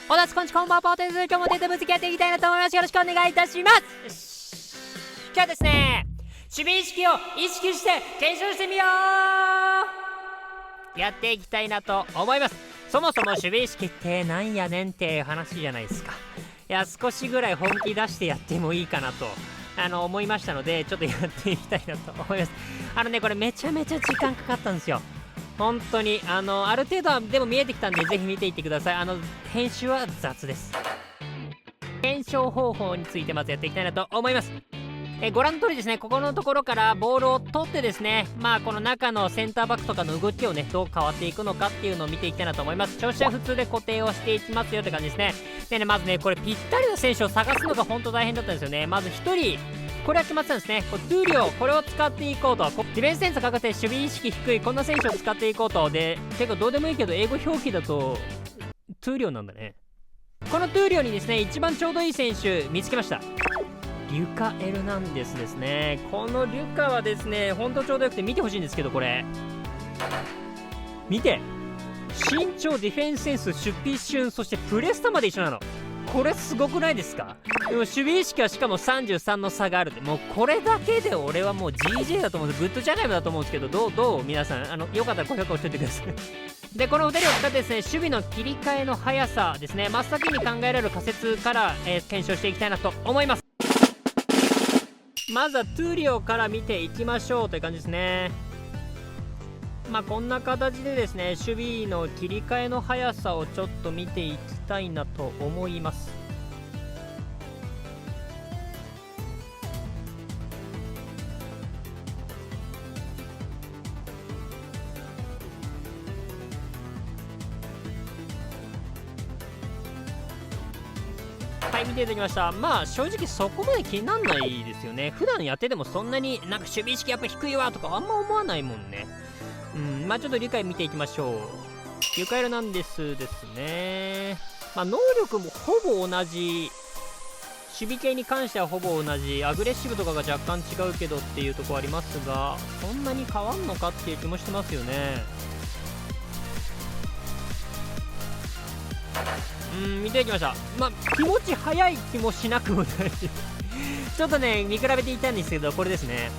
おだすこんちこんばんは、ポーテです。今日もデータ分析やっていきたいなと思います。よろしくお願いいたします。今日はですね、守備意識を意識して検証してみようやっていきたいなと思います。そもそも守備意識ってなんやねんって話じゃないですか。いや、少しぐらい本気出してやってもいいかなと思いましたので、ちょっとやっていきたいなと思います。これめちゃめちゃ時間かかったんですよ。本当にある程度はでも見えてきたんで、ぜひ見ていってください。編集は雑です。検証方法についてまずやっていきたいなと思います。ご覧の通りですね、ここのところからボールを取ってですね、この中のセンターバックとかの動きをね、どう変わっていくのかっていうのを見ていきたいなと思います。調子は普通で固定をしていきますよって感じですね。でね、まずね、これぴったりの選手を探すのが本当大変だったんですよね。まず1人これは決まってたんですね。トゥーリオ、これを使っていこうと。ディフェンスセンス高くて守備意識低いこんな選手を使っていこうと。で結構どうでもいいけど、英語表記だとトゥーリオなんだね。このトゥーリオにですね、一番ちょうどいい選手見つけました。リュカ・エルナンデスですね。このリュカはですね、ほんとちょうどよくて見てほしいんですけど、これ見て、身長、ディフェンスセンス、守備瞬、そしてプレスタまで一緒なの。これすごくないですか？でも守備意識はしかも33の差があるって、もうこれだけで俺はもう GJ だと思うんです。グッドジャガイモだと思うんですけど、どう皆さん、よかったら高評価押しておいてくださいでこの2人を使ってですね、守備の切り替えの速さですね、真っ先に考えられる仮説から、検証していきたいなと思います。まずはトゥーリオから見ていきましょうという感じですね。こんな形でですね、守備の切り替えの速さをちょっと見ていきたいなと思います。はい、見ていただきました。正直そこまで気になんないですよね。普段やっててもそんなになんか守備意識やっぱ低いわとかあんま思わないもんね。ちょっと理解見ていきましょう。リュカエルなんですね。能力もほぼ同じ、守備系に関してはほぼ同じ、アグレッシブとかが若干違うけどっていうところありますが、そんなに変わんのかっていう気もしてますよね。見ていきました。気持ち早い気もしなくもないちょっとね、見比べていたんですけど、これですね。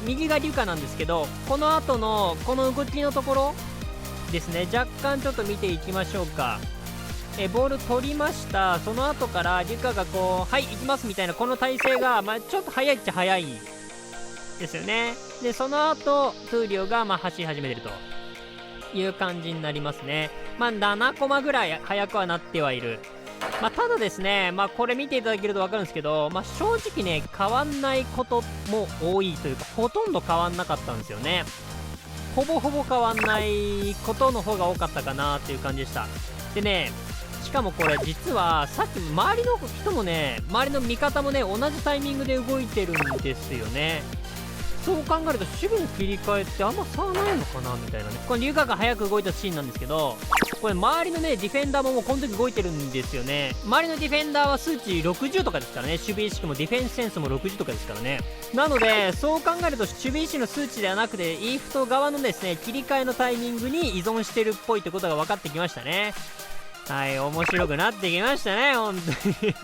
右がリュカなんですけど、この後のこの動きのところですね、若干ちょっと見ていきましょうか。ボール取りました。その後からリュカがこう、はい行きますみたいなこの体勢が、ちょっと早いっちゃ早いですよね。でその後トゥーリオが走り始めてるという感じになりますね。7コマぐらい速くはなってはいる。ただですね、これ見ていただけると分かるんですけど、正直ね、変わんないことも多いというか、ほとんど変わんなかったんですよね。ほぼほぼ変わんないことの方が多かったかなっていう感じでした。でね、しかもこれ実はさっき周りの人もね、周りの味方もね、同じタイミングで動いてるんですよね。そう考えると守備の切り替えってあんま差はないのかなみたいなね。これリュカが早く動いたシーンなんですけど、これ周りのねディフェンダーももうこの時動いてるんですよね。周りのディフェンダーは数値60とかですからね。守備意識もディフェンスセンスも60とかですからね。なのでそう考えると守備意識の数値ではなくて、イーフト側のですね切り替えのタイミングに依存してるっぽいってことが分かってきましたね。はい、面白くなってきましたね、本当に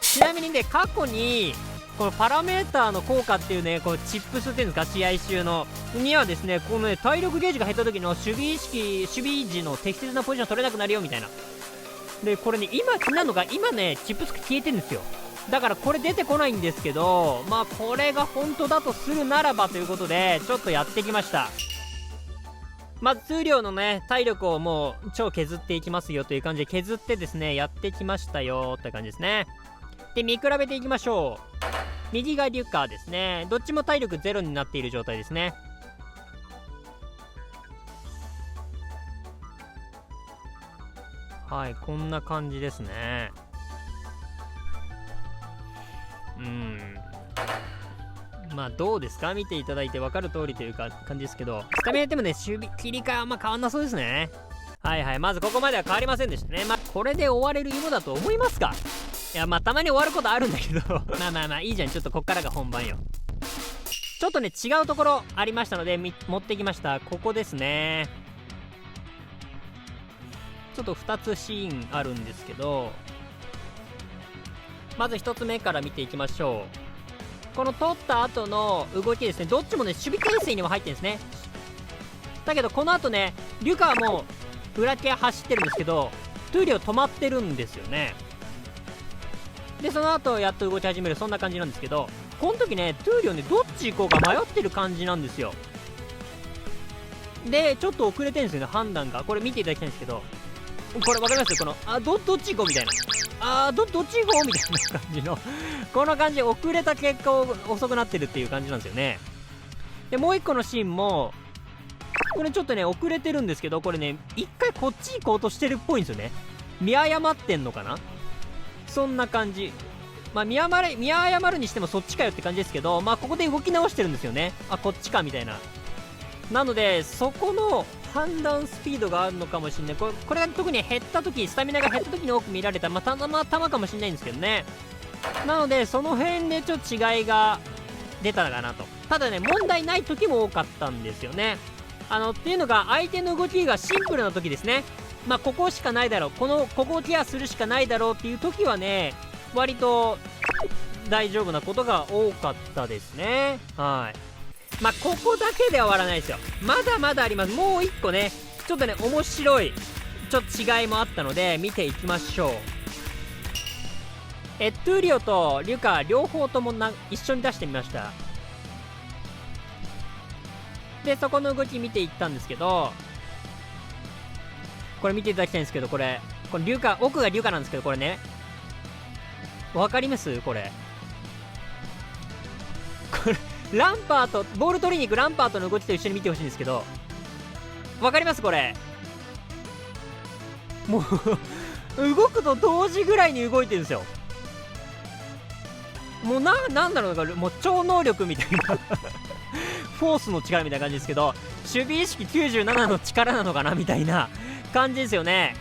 ちなみにね、過去にこのパラメーターの効果っていうね、このチップスっていうんですか、試合中のにはですね、このね体力ゲージが減った時の守備時の適切なポジション取れなくなるよみたいな。でこれね、今気になるのが、今ねチップス消えてるんですよ。だからこれ出てこないんですけど、これが本当だとするならばということでちょっとやってきました。数量のね体力をもう超削っていきますよという感じで削ってですねやってきましたよって感じですね。で見比べていきましょう。右がリュカですね。どっちも体力0になっている状態ですね。はい、こんな感じですね。どうですか、見ていただいて分かる通りというか感じですけど、スタミナでもね守備切り替えはあんま変わんなそうですね。まずここまでは変わりませんでしたね。これで終われる芋だと思いますか？いやたまに終わることあるんだけどいいじゃん、ちょっとこっからが本番よ。ちょっとね違うところありましたので持ってきました。ここですね。ちょっと2つシーンあるんですけど、まず1つ目から見ていきましょう。この取った後の動きですね、どっちもね守備牽制にも入ってるんですね。だけどこの後ねリュカはもう裏系走ってるんですけど、トゥーリオ止まってるんですよね。でその後やっと動き始める、そんな感じなんですけど、この時ねトゥーリオねどっち行こうか迷ってる感じなんですよ。でちょっと遅れてるんですよね、判断が。これ見ていただきたいんですけど、これ分かります？このどっち行こうみたいな、どっち行こうみたいな感じのこの感じ、遅れた結果遅くなってるっていう感じなんですよね。でもう一個のシーンもこれちょっとね遅れてるんですけど、これね一回こっち行こうとしてるっぽいんですよね。見誤ってんのかな、そんな感じ。まあ見誤るにしてもそっちかよって感じですけど、まあここで動き直してるんですよね。こっちかみたいな。なのでそこの判断スピードがあるのかもしれない。これが特に減った時、スタミナが減った時に多く見られた、たまたまかもしれないんですけどね。なのでその辺でちょっと違いが出たかなと。ただね問題ない時も多かったんですよね。っていうのが相手の動きがシンプルな時ですね。ここしかないだろう、ここをケアするしかないだろうっていう時はね割と大丈夫なことが多かったですね。はい。ここだけでは終わらないですよ。まだまだあります。もう一個ねちょっとね面白いちょっと違いもあったので見ていきましょう。トゥーリオとリュカ両方とも一緒に出してみました。でそこの動き見ていったんですけど、これ見ていただきたいんですけど、これリュカ、奥がリュカなんですけど、これねわかります？これランパーとボール取りに行くランパーとの動きと一緒に見てほしいんですけど、わかります？これもう動くと同時ぐらいに動いてるんですよ。もうなんだろうな、もう超能力みたいなフォースの力みたいな感じですけど、守備意識97の力なのかなみたいな感じですよね。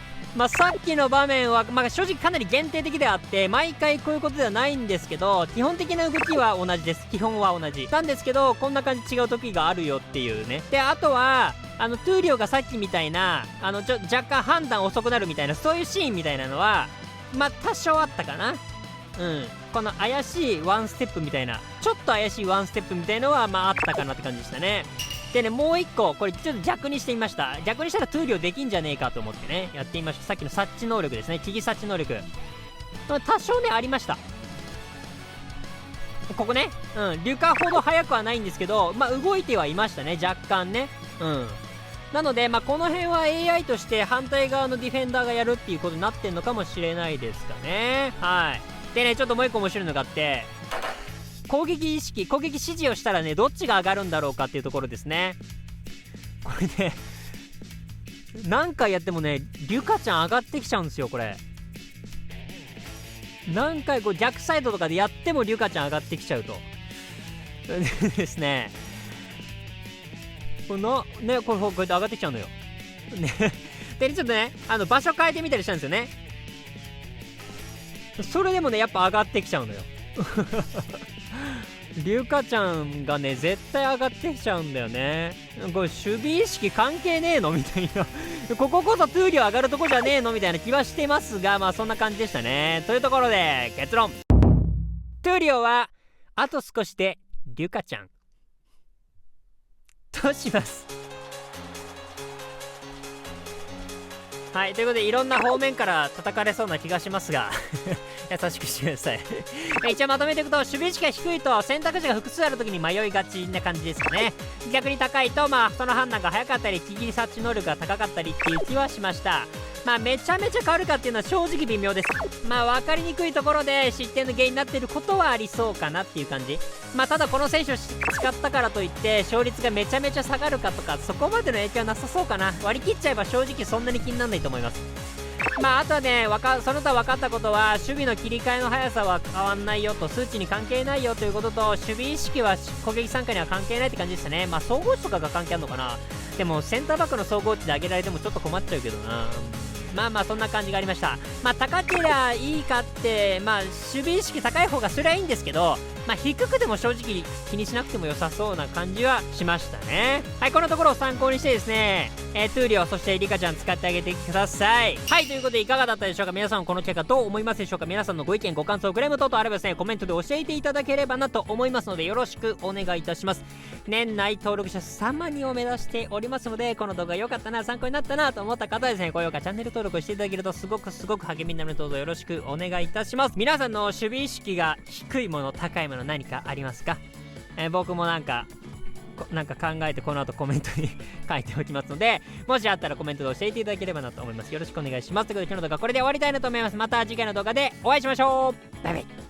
さっきの場面は、正直かなり限定的であって毎回こういうことではないんですけど、基本的な動きは同じです。基本は同じなんですけど、こんな感じ違う時があるよっていうね。であとはトゥーリオがさっきみたいな若干判断遅くなるみたいな、そういうシーンみたいなのは多少あったかな。この怪しいワンステップみたいな、ちょっと怪しいワンステップみたいのはあったかなって感じでしたね。でねもう一個これちょっと逆にしてみました。逆にしたらトゥーリオできんじゃねえかと思ってねやってみました。さっきの察知能力ですね、危機察知能力多少ねありました。ここねリュカほど速くはないんですけど動いてはいましたね、若干ね。なのでこの辺は AI として反対側のディフェンダーがやるっていうことになってんのかもしれないですかね。はい。でねちょっともう一個面白いのがあって、攻撃指示をしたらねどっちが上がるんだろうかっていうところですね。これね何回やってもねリュカちゃん上がってきちゃうんですよ。これ何回逆サイドとかでやってもリュカちゃん上がってきちゃうとですね。これこうやって上がってきちゃうのよねでちょっとね場所変えてみたりしたんですよね。それでもねやっぱ上がってきちゃうのよリュカちゃんがね絶対上がってきちゃうんだよね。これ守備意識関係ねえのみたいなこここそトゥーリオ上がるとこじゃねえのみたいな気はしてますが、そんな感じでしたね。というところで結論、トゥーリオはあと少しでリュカちゃんとします。はい、ということでいろんな方面から叩かれそうな気がしますが優しくしてください一応まとめていくと、守備意識が低いと選択肢が複数ある時に迷いがちな感じですかね。逆に高いとその判断が早かったり危機察知能力が高かったりっていう気はしました。めちゃめちゃ変わるかっていうのは正直微妙です。分かりにくいところで失点の原因になっていることはありそうかなっていう感じ。ただこの選手を使ったからといって勝率がめちゃめちゃ下がるかとかそこまでの影響はなさそうかな。割り切っちゃえば正直そんなに気にならないと思います。あとはねその他分かったことは、守備の切り替えの速さは変わんないよと、数値に関係ないよということと、守備意識は攻撃参加には関係ないって感じでしたね。総合値とかが関係あるのかな。でもセンターバックの総合値で上げられてもちょっと困っちゃうけどな。そんな感じがありました。高けりゃいいかって守備意識高い方がそれはいいんですけど、まあ低くても正直気にしなくても良さそうな感じはしましたね。はい、このところを参考にしてですね、トゥーリオ、そしてリカちゃん使ってあげてください。はい、ということでいかがだったでしょうか。皆さんこの結果どう思いますでしょうか。皆さんのご意見ご感想クレーム等々あればですね、コメントで教えていただければなと思いますので、よろしくお願いいたします。年内登録者数3万人を目指しておりますので、この動画良かったな、参考になったなと思った方はですね、高評価チャンネル登録していただけるとすごく励みになるので、どうぞよろしくお願いいたします。皆さんの守備意識が低いもの高いもの何かありますか。僕もなんか考えてこの後コメントに書いておきますので、もしあったらコメントで教えていただければなと思います。よろしくお願いします。ということで今日の動画はこれで終わりたいなと思います。また次回の動画でお会いしましょう。バイバイ。